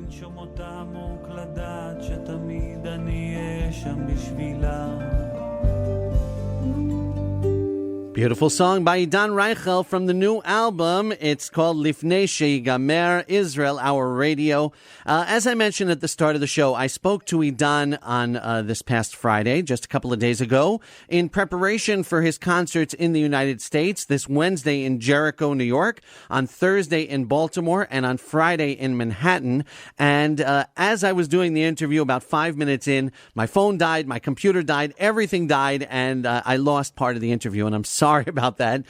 לנשום אותה עמוק לדעת שתמיד אני אהיה שם בשבילה. Beautiful song by Idan Raichel from the new album. It's called Lifnei Sheyigamer, Israel, Our Radio. As I mentioned at the start of the show, I spoke to Idan on this past Friday, just a couple of days ago, in preparation for his concerts in the United States, this Wednesday in Jericho, New York, on Thursday in Baltimore, and on Friday in Manhattan. And as I was doing the interview, about 5 minutes in, my phone died, my computer died, everything died, and I lost part of the interview, and I'm sorry about that.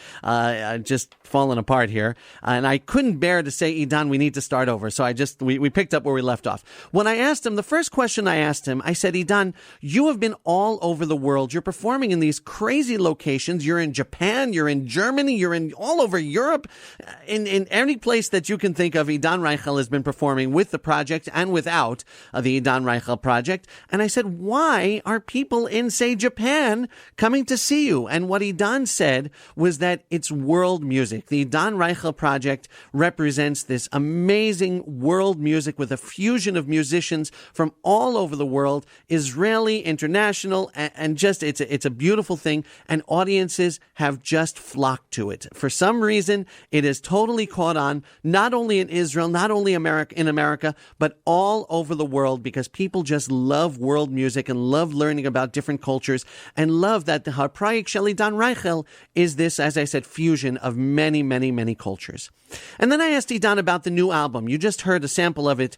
Just falling apart here. And I couldn't bear to say, Idan, we need to start over. So we picked up where we left off. When I asked him, the first question I asked him, I said, Idan, you have been all over the world. You're performing in these crazy locations. You're in Japan. You're in Germany. You're in all over Europe. In any place that you can think of, Idan Raichel has been performing with the project and without the Idan Raichel project. And I said, why are people in, say, Japan coming to see you? And what Idan said was that it's world music. The Idan Raichel project represents this amazing world music with a fusion of musicians from all over the world, Israeli, international, and just it's a beautiful thing, and audiences have just flocked to it. For some reason, it has totally caught on, not only in Israel, not only in America, but all over the world, because people just love world music and love learning about different cultures and love that the Harprayik Shel Idan Raichel is this, as I said, fusion of many, many, many cultures. And then I asked Idan about the new album. You just heard a sample of it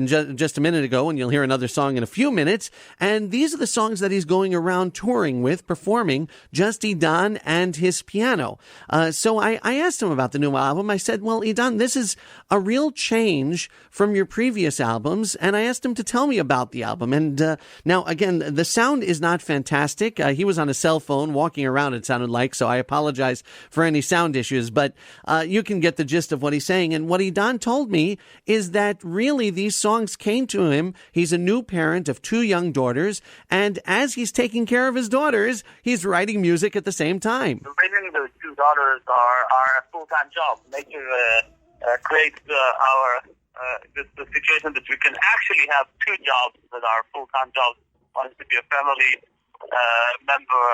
just a minute ago, and you'll hear another song in a few minutes. And these are the songs that he's going around touring with, performing, just Idan and his piano. So I asked him about the new album. I said, well, Idan, this is a real change from your previous albums. And I asked him to tell me about the album. And now, again, the sound is not fantastic. He was on a cell phone walking around, it sounded like, so I apologize for any sound issues. But you can get the gist of what he's saying. And what Idan told me is that really these songs came to him. He's a new parent of 2 young daughters. And as he's taking care of his daughters, he's writing music at the same time. Raising the 2 daughters are a full-time job. Making creates the situation that we can actually have 2 jobs that are full-time jobs. One is to be a family member,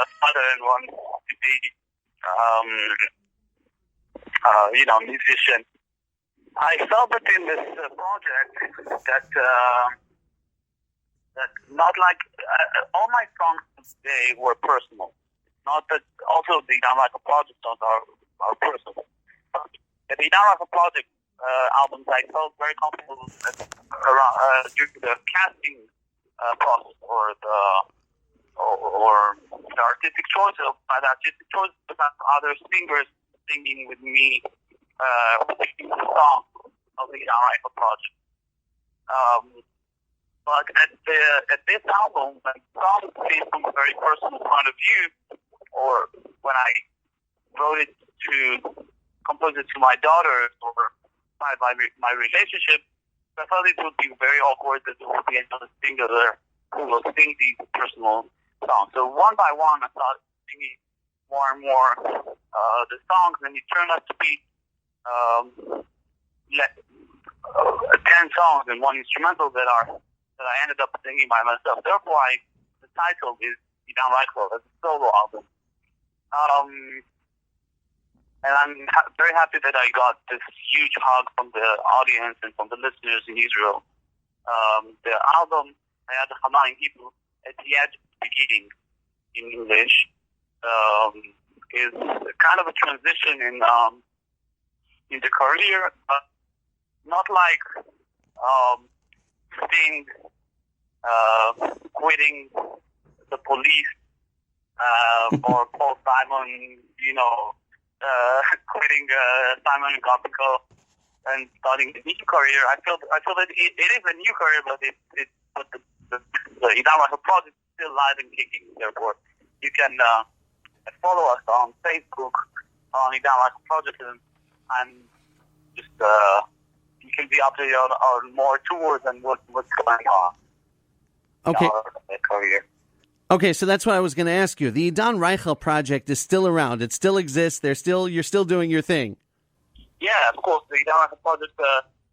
a father, and one to be musician. I felt that in this project that not like all my songs today were personal. Not that also the Idan Raichel project songs are personal. The Idan Raichel project albums, I felt very comfortable around during the casting process or the artistic choice of other singers singing with me, singing the song of the Idan Raichel project. But at this album, when songs came from a very personal point of view, or when I wrote it to compose it to my daughters or my relationship, I felt it would be very awkward that there would be another singer there who will sing these personal songs. So one by one, I started singing more and more the songs, and it turned out to be 10 songs and one instrumental that I ended up singing by myself. Therefore, the title is Idan Raichel as a solo album. And I'm very happy that I got this huge hug from the audience and from the listeners in Israel. The album, I had the Hama in Hebrew, at the edge of the beginning in English, is kind of a transition in the career, but not like Sting quitting the police or Paul Simon, quitting Simon and Garfunkel and starting a new career. I feel that it is a new career, but the Idan Raichel project is still live and kicking. Therefore, you can follow us on Facebook on Idan Raichel project, and just you can be updated on more tours and what's going on. Okay. In our career. Okay, so that's what I was going to ask you. The Idan Raichel project is still around. It still exists. You're still doing your thing. Yeah, of course. The Idan Raichel project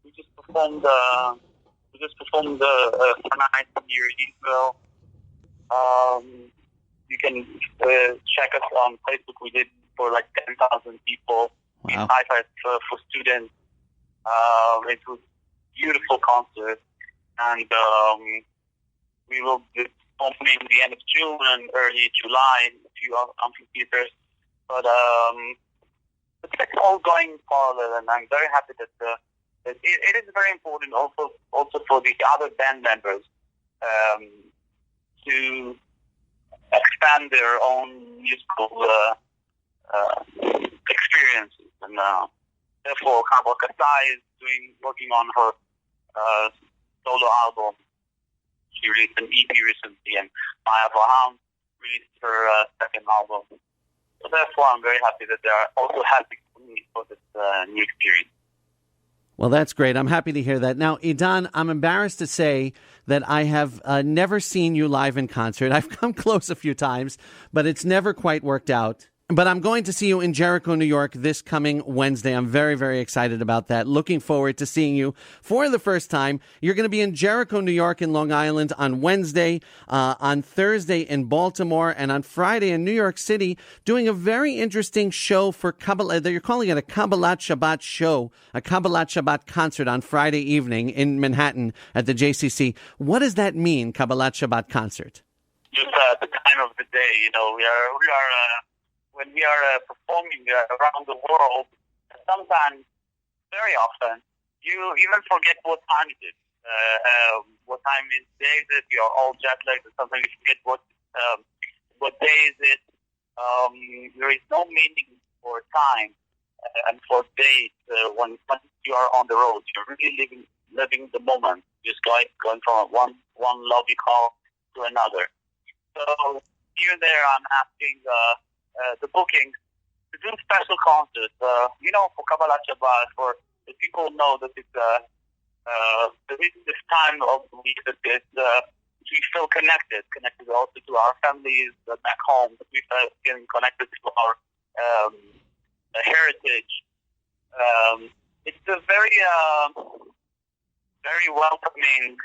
we just performed for night here in Israel. You can check us on Facebook. We did for like 10,000 people in Wow. Haifa for students. It was a beautiful concert, and we will be performing the end of June and early July in a few amphitheaters. But it's like all going parallel, and I'm very happy that it is very important also for the other band members to expand their own musical experiences, and therefore Kabbalah Kasai is working on her solo album. She released an EP recently, and Maya Abraham released her second album. So therefore, I'm very happy that they are also happy for me for this new experience. Well, that's great. I'm happy to hear that. Now, Idan, I'm embarrassed to say that I have never seen you live in concert. I've come close a few times, but it's never quite worked out. But I'm going to see you in Jericho, New York this coming Wednesday. I'm very, very excited about that. Looking forward to seeing you for the first time. You're going to be in Jericho, New York in Long Island on Wednesday, on Thursday in Baltimore, and on Friday in New York City, doing a very interesting show for Kabbalah. You're calling it a Kabbalat Shabbat show, a Kabbalat Shabbat concert on Friday evening in Manhattan at the JCC. What does that mean, Kabbalat Shabbat concert? Just the time of the day, we are when we are performing around the world, sometimes, very often, you even forget what time it is. What time is day is it? You're all jet lagged, and sometimes you forget what day is it. There is no meaning for time and for days when you are on the road. You're really living the moment, just going from one lobby call to another. So here and there, I'm asking the booking to do special concerts, for Kabbalah Shabbat, for the people know that it's there is this time of the week that we feel connected also to our families back home, that we feel getting connected to our heritage. It's a very, very welcoming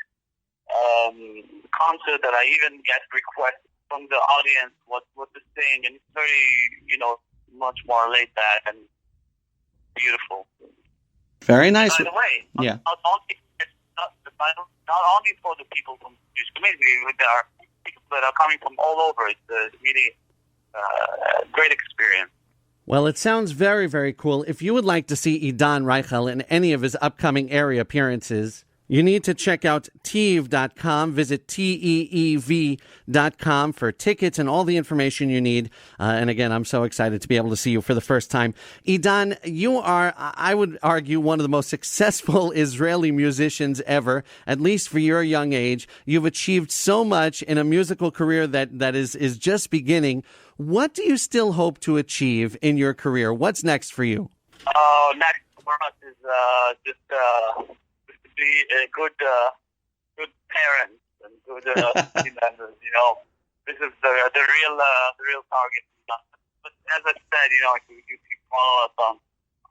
concert that I even get requests from the audience what to sing, and it's very, much more laid back and beautiful. Very nice. By the way, yeah. not only for the people from the Jewish community, there are people that are coming from all over. It's really a great experience. Well, it sounds very, very cool. If you would like to see Idan Raichel in any of his upcoming area appearances, you need to check out teev.com. Visit teev.com for tickets and all the information you need. And again, I'm so excited to be able to see you for the first time. Idan, you are, I would argue, one of the most successful Israeli musicians ever, at least for your young age. You've achieved so much in a musical career that is just beginning. What do you still hope to achieve in your career? What's next for you? Next for us is just be a good parents and good family members. This is the real target. But as I said, if you follow us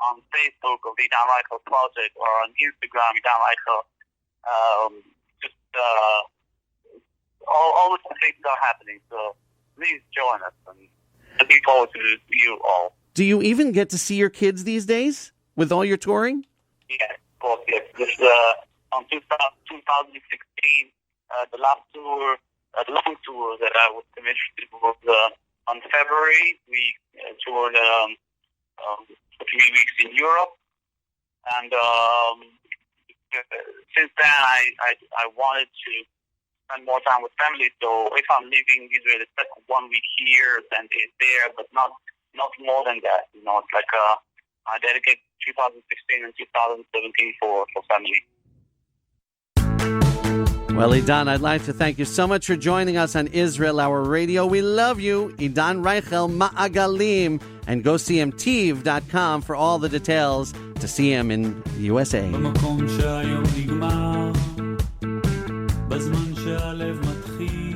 on Facebook of the Idan Raichel Project or on Instagram, Idan Raichel, all the things are happening. So please join us, and looking forward to you all. Do you even get to see your kids these days with all your touring? Yes. Yes, this on 2016, the last tour, the long tour that I was commissioned was on February. We toured 3 weeks in Europe, and since then I wanted to spend more time with family. So if I'm leaving Israel, it's like 1 week here and there, but not more than that. It's like I dedicate 2016 and 2017 for family. Well, Idan, I'd like to thank you so much for joining us on Israel Hour Radio. We love you. Idan Raichel, Ma'agalim. And go see him, teev.com, for all the details to see him in USA. במקום שהיום נגמר, בזמן שהלב מתחיל